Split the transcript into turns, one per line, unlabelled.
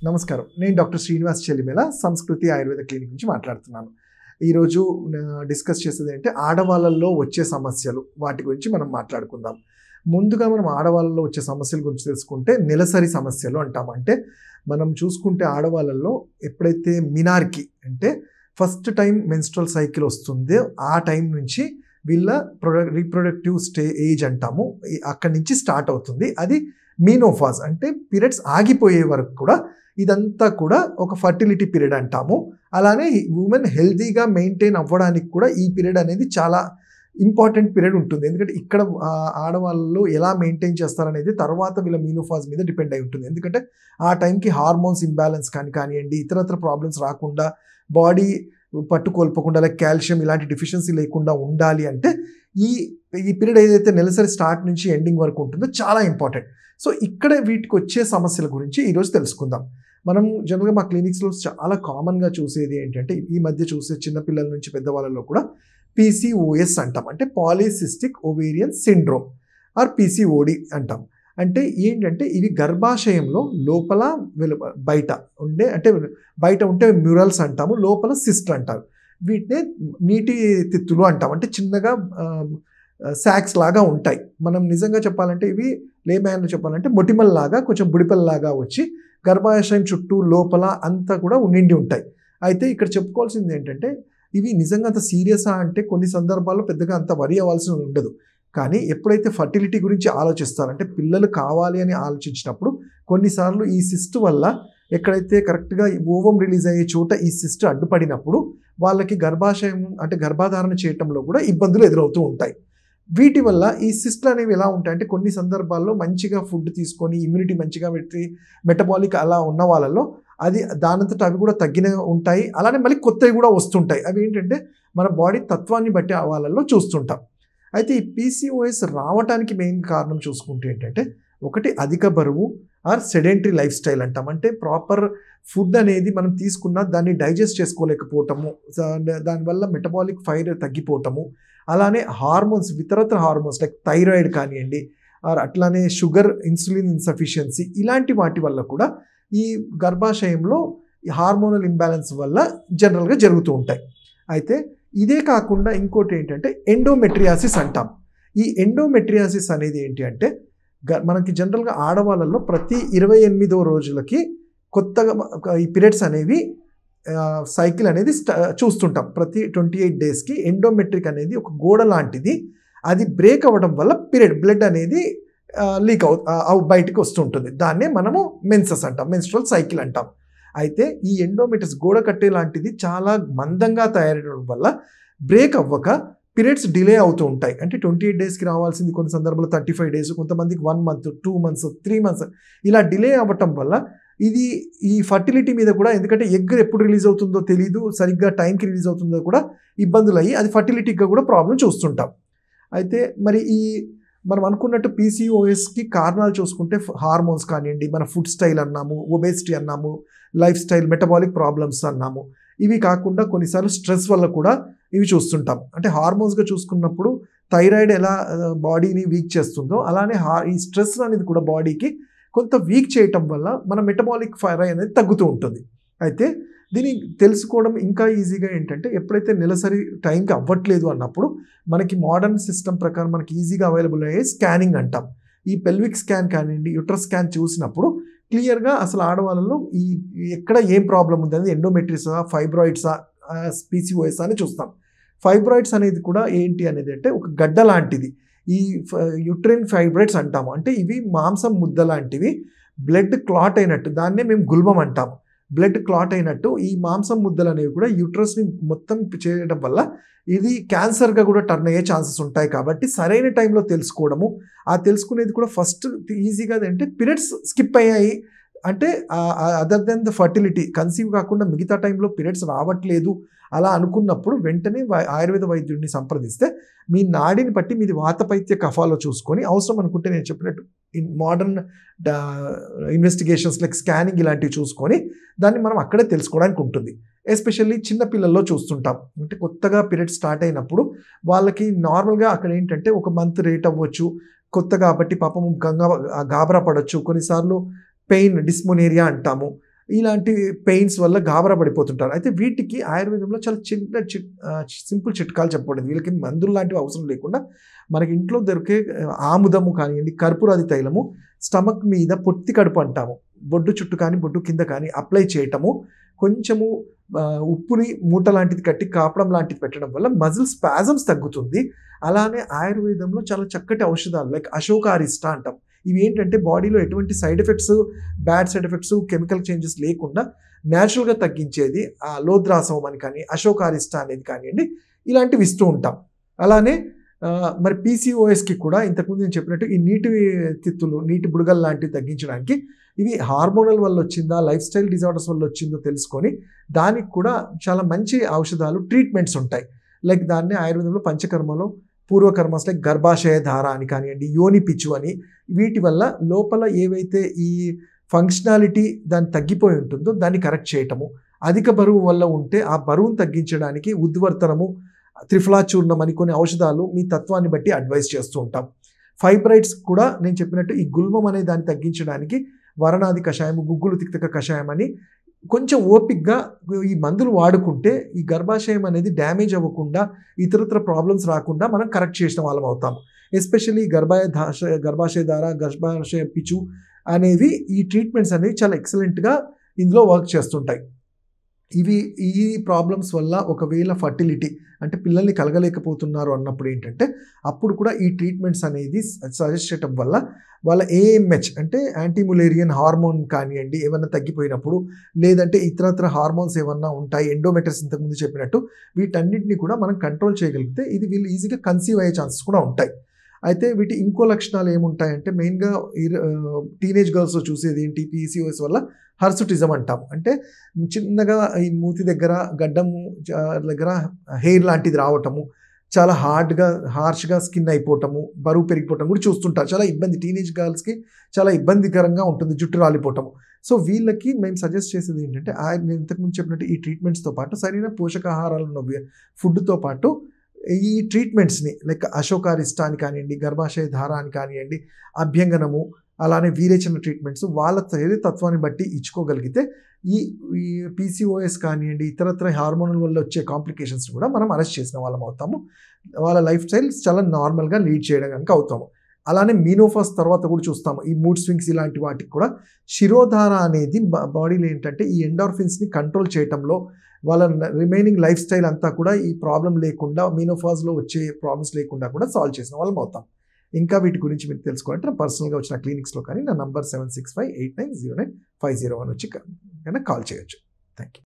నమస్కారం. నేను డాక్టర్ శ్రీనివాస్ చెల్లిమేల సంస్కృతి ఆయుర్వేద క్లినిక్ నుంచి మాట్లాడుతున్నాను. ఈరోజు డిస్కస్ చేసేది ఏంటంటే ఆడవాళ్ళల్లో వచ్చే సమస్యలు, వాటి గురించి మనం మాట్లాడుకుందాం. ముందుగా మనం ఆడవాళ్ళలో వచ్చే సమస్యల గురించి తెలుసుకుంటే నెలసరి సమస్యలు అంటాం. అంటే మనం చూసుకుంటే ఆడవాళ్ళల్లో ఎప్పుడైతే మినార్కి అంటే ఫస్ట్ టైం మెన్స్ట్రల్ సైకిల్ వస్తుందో ఆ టైం నుంచి వీళ్ళ రీప్రొడక్టివ్ ఏజ్ అంటాము, అక్కడి నుంచి స్టార్ట్ అవుతుంది. అది మీనోఫాజ్ అంటే పీరియడ్స్ ఆగిపోయే వరకు కూడా ఇదంతా కూడా ఒక ఫర్టిలిటీ పీరియడ్ అంటాము. అలానే ఉమెన్ హెల్తీగా మెయింటైన్ అవ్వడానికి కూడా ఈ పీరియడ్ అనేది చాలా ఇంపార్టెంట్ పీరియడ్ ఉంటుంది. ఎందుకంటే ఇక్కడ ఆడవాళ్ళు ఎలా మెయింటైన్ చేస్తారనేది తర్వాత వీళ్ళ మీనోఫాజ్ మీద డిపెండ్ అయి ఉంటుంది. ఎందుకంటే ఆ టైంకి హార్మోన్స్ ఇంబ్యాలెన్స్ కానివ్వండి, ఇతరత్ర ప్రాబ్లమ్స్ రాకుండా, బాడీ పట్టుకోల్పోకుండా, లైక్ కాల్షియం ఇలాంటి డెఫిషియన్సీ లేకుండా ఉండాలి అంటే ఈ పీరియడ్ ఏదైతే నెలసరి స్టార్ట్ నుంచి ఎండింగ్ వరకు ఉంటుందో చాలా ఇంపార్టెంట్. సో ఇక్కడ వీటికి వచ్చే సమస్యల గురించి ఈరోజు తెలుసుకుందాం. మనం జనరల్గా మా క్లినిక్స్లో చాలా కామన్గా చూసేది ఏంటంటే, ఈ మధ్య చూసే చిన్నపిల్లల నుంచి పెద్దవాళ్ళలో కూడా PCOS అంటాం, అంటే polycystic ovarian syndrome are PCOD అంటాం. అంటే ఏంటంటే ఇవి గర్భాశయంలో లోపల బయట ఉండే, అంటే బయట ఉంటే మ్యూరల్స్ అంటాము, లోపల సిస్ట్ అంటారు. వీటినే నీటి తిత్తులు అంటాం. అంటే చిన్నగా సాక్స్ లాగా ఉంటాయి. మనం నిజంగా చెప్పాలంటే ఇవి లేమ్యాన్లో చెప్పాలంటే మొటిమల్లాగా, కొంచెం బుడిపల్లాగా వచ్చి గర్భాశయం చుట్టూ లోపల అంతా కూడా నిండి ఉంటాయి. అయితే ఇక్కడ చెప్పుకోవాల్సింది ఏంటంటే ఇవి నిజంగా అంత సీరియసా అంటే కొన్ని సందర్భాల్లో పెద్దగా అంత వరి అవ్వాల్సి ఉండదు. కానీ ఎప్పుడైతే ఫర్టిలిటీ గురించి ఆలోచిస్తారంటే పిల్లలు కావాలి అని ఆలోచించినప్పుడు కొన్నిసార్లు ఈ సిస్ట్ వల్ల ఎక్కడైతే కరెక్ట్గా ఓవం రిలీజ్ అయ్యే చోట ఈ సిస్ట్ అడ్డుపడినప్పుడు వాళ్ళకి గర్భాశయం అంటే గర్భధారణ చేయటంలో కూడా ఇబ్బందులు ఎదురవుతూ ఉంటాయి. వీటి వల్ల ఈ సిస్ట్లు అనేవి ఎలా ఉంటాయంటే కొన్ని సందర్భాల్లో మంచిగా ఫుడ్ తీసుకొని ఇమ్యూనిటీ మంచిగా పెట్టి మెటబాలిక్ అలా ఉన్న వాళ్ళలో అది దానంతట అవి కూడా తగ్గిన ఉంటాయి. అలానే మళ్ళీ కొత్తవి కూడా వస్తుంటాయి. అవి ఏంటంటే మన బాడీ తత్వాన్ని బట్టి ఆ వాళ్ళల్లో చూస్తుంటాం. అయితే ఈ PCOS రావడానికి మెయిన్ కారణం చూసుకుంటే ఏంటంటే, ఒకటి అధిక బరువు ఆర్ సెడెంటరీ లైఫ్ స్టైల్ అంటాం. అంటే ప్రాపర్ ఫుడ్ అనేది మనం తీసుకున్న దాన్ని డైజెస్ట్ చేసుకోలేకపోవటము, దానివల్ల మెటబాలిక్ ఫైర్ తగ్గిపోవటము, అలానే హార్మోన్స్ ఇతరత్ర హార్మోన్స్ లైక్ థైరాయిడ్ కానివ్వండి, అట్లానే షుగర్ ఇన్సులిన్ ఇన్సఫిషియన్సీ ఇలాంటి వాటి వల్ల కూడా ఈ గర్భాశయంలో హార్మోనల్ ఇంబ్యాలెన్స్ వల్ల జనరల్గా జరుగుతూ ఉంటాయి. అయితే ఇదే కాకుండా ఇంకోటి ఏంటంటే ఎండోమెట్రియాసిస్ అంటాం. ఈ ఎండోమెట్రియాసిస్ అనేది ఏంటి అంటే మనకి జనరల్గా ఆడవాళ్ళలో ప్రతి 28వ రోజులకి కొత్తగా ఈ పీరియడ్స్ అనేవి సైకిల్ అనేది చూస్తుంటాం. ప్రతి 28 డేస్కి ఎండోమెట్రిక్ అనేది ఒక గోడ లాంటిది, అది బ్రేక్ అవ్వడం వల్ల బ్లడ్ అనేది లీక్ బయటికి వస్తుంటుంది. దాన్నే మనము మెన్సెస్ అంటాం, మెన్స్ట్రల్ సైకిల్ అంటాం. అయితే ఈ ఎండోమెట్రిస్ గోడ కట్టే లాంటిది చాలా మందంగా తయారవడం వల్ల బ్రేక్ అవ్వక పీరియడ్స్ డిలే అవుతూ ఉంటాయి. అంటే 28 డేస్కి రావాల్సింది కొన్ని సందర్భాల్లో 35 డేస్, కొంతమందికి 1 మంత్, 2 మంత్స్, 3 మంత్స్ ఇలా డిలే అవ్వటం వల్ల ఇది ఈ ఫర్టిలిటీ మీద కూడా, ఎందుకంటే ఎగ్ ఎప్పుడు రిలీజ్ అవుతుందో తెలియదు, సరిగ్గా టైంకి రిలీజ్ అవుతుందో కూడా ఇబ్బందులు అయ్యి అది ఫర్టిలిటీగా కూడా ప్రాబ్లం చూస్తుంటాం. అయితే మరి మనం అనుకున్నట్టు PCOSకి కారణాలు చూసుకుంటే హార్మోన్స్ కానివ్వండి, మన ఫుడ్ స్టైల్ అన్నాము, ఒబేసిటీ అన్నాము, లైఫ్ స్టైల్, మెటబాలిక్ ప్రాబ్లమ్స్ అన్నాము. ఇవి కాకుండా కొన్నిసార్లు స్ట్రెస్ వల్ల కూడా ఇవి చూస్తుంటాం. అంటే హార్మోన్స్గా చూసుకున్నప్పుడు థైరాయిడ్ ఎలా బాడీని వీక్ చేస్తుందో అలానే ఈ స్ట్రెస్ అనేది కూడా బాడీకి కొంత వీక్ చేయటం వల్ల మన మెటబాలిక్ ఫైర్ అనేది తగ్గుతూ ఉంటుంది. అయితే దీన్ని తెలుసుకోవడం ఇంకా ఈజీగా ఏంటంటే, ఎప్పుడైతే నెలసరి టైంకి అవ్వట్లేదు అన్నప్పుడు మనకి మోడర్న్ సిస్టమ్ ప్రకారం మనకి ఈజీగా అవైలబుల్ అయ్యే స్కానింగ్ అంటాం. ఈ పెల్విక్ స్కాన్ కానివ్వండి, యూట్రస్ స్కాన్ చూసినప్పుడు క్లియర్గా అసలు ఆడవాళ్ళలో ఎక్కడ ఏం ప్రాబ్లం ఉంది, ఎండోమెట్రిసా, ఫైబ్రాయిడ్సా, PCOS అని చూస్తాం. ఫైబ్రాయిడ్స్ అనేది కూడా ఏంటి అనేది అంటే ఒక గడ్డ లాంటిది. ఈ యూట్రైన్ ఫైబ్రాయిడ్స్ అంటాము. అంటే ఇవి మాంసం ముద్ద లాంటివి, బ్లడ్ క్లాట్ అయినట్టు, దాన్నే మేము గుల్మం అంటాము. బ్లడ్ క్లాట్ అయినట్టు ఈ మాంసం ముద్దలు అనేవి కూడా యూట్రస్ని మొత్తం చేయడం వల్ల ఇది క్యాన్సర్గా కూడా టర్న్ అయ్యే ఛాన్సెస్ ఉంటాయి. కాబట్టి సరైన టైంలో తెలుసుకోవడము, ఆ తెలుసుకునేది కూడా ఫస్ట్ ఈజీగా అంటే పీరియడ్స్ స్కిప్ అయ్యాయి అంటే other than the fertility, conceive కాకుండా మిగతా టైంలో పీరియడ్స్ రావట్లేదు అలా అనుకున్నప్పుడు వెంటనే ఆయుర్వేద వైద్యుడిని సంప్రదిస్తే మీ నాడిని బట్టి మీది వాతపైత్య కఫాలో చూసుకొని, అవసరం అనుకుంటే నేను చెప్పినట్టు మోడర్న్ ఇన్వెస్టిగేషన్స్ లైక్ స్కానింగ్ ఇలాంటివి చూసుకొని దాన్ని మనం అక్కడే తెలుసుకోవడానికి ఉంటుంది. ఎస్పెషల్లీ చిన్నపిల్లల్లో చూస్తుంటాం. అంటే కొత్తగా పీరియడ్ స్టార్ట్ అయినప్పుడు వాళ్ళకి నార్మల్గా అక్కడ ఏంటంటే ఒక మంత్ రేట్ అవ్వచ్చు, కొత్త కాబట్టి పాపం గాబరా పడవచ్చు, కొన్నిసార్లు పెయిన్ డిస్మోనేరియా అంటాము, ఇలాంటి పెయిన్స్ వల్ల గాబరా పడిపోతుంటారు. అయితే వీటికి ఆయుర్వేదంలో చాలా చిన్న సింపుల్ చిట్కాలు చెప్పబడింది. వీళ్ళకి మందులు లాంటివి అవసరం లేకుండా మనకి ఇంట్లో దొరికే ఆముదము కానివ్వండి, కర్పూరాది తైలము స్టమక్ మీద పొత్తి కడుపు అంటాము. బొడ్డు చుట్టూ కానీ, బొడ్డు కింద కానీ అప్లై చేయటము, కొంచెము ఉప్పుని మూట లాంటిది కట్టి కాపడం లాంటిది పెట్టడం వల్ల మజిల్ స్పాజమ్స్ తగ్గుతుంది. అలానే ఆయుర్వేదంలో చాలా చక్కటి ఔషధాలు లైక్ అశోకారిష్ట అంటాం. ఇవి ఏంటంటే బాడీలో ఎటువంటి side effects, bad side effects, chemical changes లేకుండా న్యాచురల్గా తగ్గించేది లోద్రాసవం అని కానీ, అశోకారిష్ట అనేది కానివ్వండి, ఇలాంటివి ఇస్తూ ఉంటాం. అలానే మరి పీసీఓఎస్కి కూడా ఇంతకుముందు నేను చెప్పినట్టు ఈ నీటి తిత్తులు, నీటి బుడగలు లాంటివి తగ్గించడానికి ఇవి హార్మోనల్ వల్ల వచ్చిందా, లైఫ్ స్టైల్ డిజార్డర్స్ వల్ల వచ్చిందో తెలుసుకొని దానికి కూడా చాలా మంచి ఔషధాలు, ట్రీట్మెంట్స్ ఉంటాయి. లైక్ దాన్ని ఆయుర్వేదంలో పంచకర్మలో పూర్వకర్మస్ లైక్ గర్భాశయ ధార అని కానివ్వండి, యోని పిచ్చు అని, వీటి వల్ల లోపల ఏవైతే ఈ ఫంక్షనాలిటీ దాన్ని తగ్గిపోయి ఉంటుందో దాన్ని కరెక్ట్ చేయటము, అధిక బరువు వల్ల ఉంటే ఆ బరువును తగ్గించడానికి ఉద్వర్తనము, త్రిఫలాచూర్ణం అని కొన్ని ఔషధాలు మీ తత్వాన్ని బట్టి అడ్వైస్ చేస్తూ ఉంటాం. ఫైబ్రైడ్స్ కూడా నేను చెప్పినట్టు ఈ గుల్మం అనే దాన్ని తగ్గించడానికి వరణాది కషాయం, గుగ్గులు తిక్తక కషాయం అని కొంచెం ఓపిక్గా ఈ మందులు వాడుకుంటే ఈ గర్భాశయం అనేది డ్యామేజ్ అవ్వకుండా, ఇతరత్ర ప్రాబ్లమ్స్ రాకుండా మనం కరెక్ట్ చేసిన వాళ్ళం అవుతాము. ఎస్పెషల్లీ గర్భాశయ ధార, గర్భాశయ పిచ్చు అనేవి ఈ ట్రీట్మెంట్స్ అనేవి చాలా ఎక్సలెంట్గా ఇందులో వర్క్ చేస్తుంటాయి. ఈ ప్రాబ్లమ్స్ వల్ల ఒకవేళ ఫర్టిలిటీ అంటే పిల్లల్ని కలగలేకపోతున్నారు అన్నప్పుడు ఏంటంటే అప్పుడు కూడా ఈ ట్రీట్మెంట్స్ అనేది సజెస్ట్ చేయడం వల్ల వాళ్ళ ఏఎంహెచ్ అంటే యాంటీములేరియన్ హార్మోన్ కానివ్వండి ఏమన్నా తగ్గిపోయినప్పుడు, లేదంటే ఇతరత్ర హార్మోన్స్ ఏమన్నా ఉంటాయి, ఎండోమెట్రిస్ ఇంతకుముందు చెప్పినట్టు, వీటన్నిటిని కూడా మనం కంట్రోల్ చేయగలిగితే ఇది వీళ్ళు ఈజీగా కన్సీవ్ అయ్యే ఛాన్సెస్ కూడా ఉంటాయి. అయితే వీటి ఇంకో లక్షణాలు ఏముంటాయంటే మెయిన్గా టీనేజ్ గర్ల్స్ చూసేది ఏంటి, పీసీఓఎస్ వల్ల హర్సుటిజం అంటాం. అంటే చిన్నగా ఈ మూతి దగ్గర గడ్డము దగ్గర హెయిర్ లాంటిది రావటము, చాలా హార్ష్గా స్కిన్ అయిపోవటము, బరువు పెరిగిపోవటం కూడా చూస్తుంటారు. చాలా ఇబ్బంది, టీనేజ్ గర్ల్స్కి చాలా ఇబ్బందికరంగా ఉంటుంది జుట్టు రాలిపోవటము. సో వీళ్ళకి మేము సజెస్ట్ చేసేది ఏంటంటే నేను ఇంతకుముందు చెప్పినట్టు ఈ ట్రీట్మెంట్స్తో పాటు సరైన పోషకాహారాలు ఉన్న ఫుడ్తో పాటు ఈ ట్రీట్మెంట్స్ని లైక్ అశోకారిష్ట అని కానివ్వండి, గర్భాశయ ధార అని కానివ్వండి, అభ్యంగనము, అలానే వీరేచన ట్రీట్మెంట్స్ వాళ్ళ తత్వాన్ని బట్టి ఇచ్చుకోగలిగితే ఈ పీసీఓఎస్ కానివ్వండి, ఇతరత్ర హార్మోనల్ వల్ల వచ్చే కాంప్లికేషన్స్ కూడా మనం అరెస్ట్ చేసిన వాళ్ళం అవుతాము. వాళ్ళ లైఫ్ స్టైల్ చాలా నార్మల్గా లీడ్ చేయడం కనుక అవుతాము. అలానే మీనోఫాస్ తర్వాత కూడా చూస్తాము ఈ మూడ్ స్వింగ్స్ ఇలాంటి వాటికి కూడా శిరోధార అనేది బాడీలో ఏంటంటే ఈ ఎండార్ఫిన్స్ని కంట్రోల్ చేయడంలో, వాళ్ళ రిమైనింగ్ లైఫ్ స్టైల్ అంతా కూడా ఈ ప్రాబ్లం లేకుండా, మీనోఫాజ్లో వచ్చే ప్రాబ్లమ్స్ లేకుండా కూడా సాల్వ్ చేసిన వాళ్ళం అవుతాం. ఇంకా వీటి గురించి మీరు తెలుసుకోవాలంటే నా పర్సనల్గా వచ్చిన క్లినిక్స్లో కానీ నా నంబర్ 7658909501 వచ్చి కనుక కాల్ చేయొచ్చు. Thank you.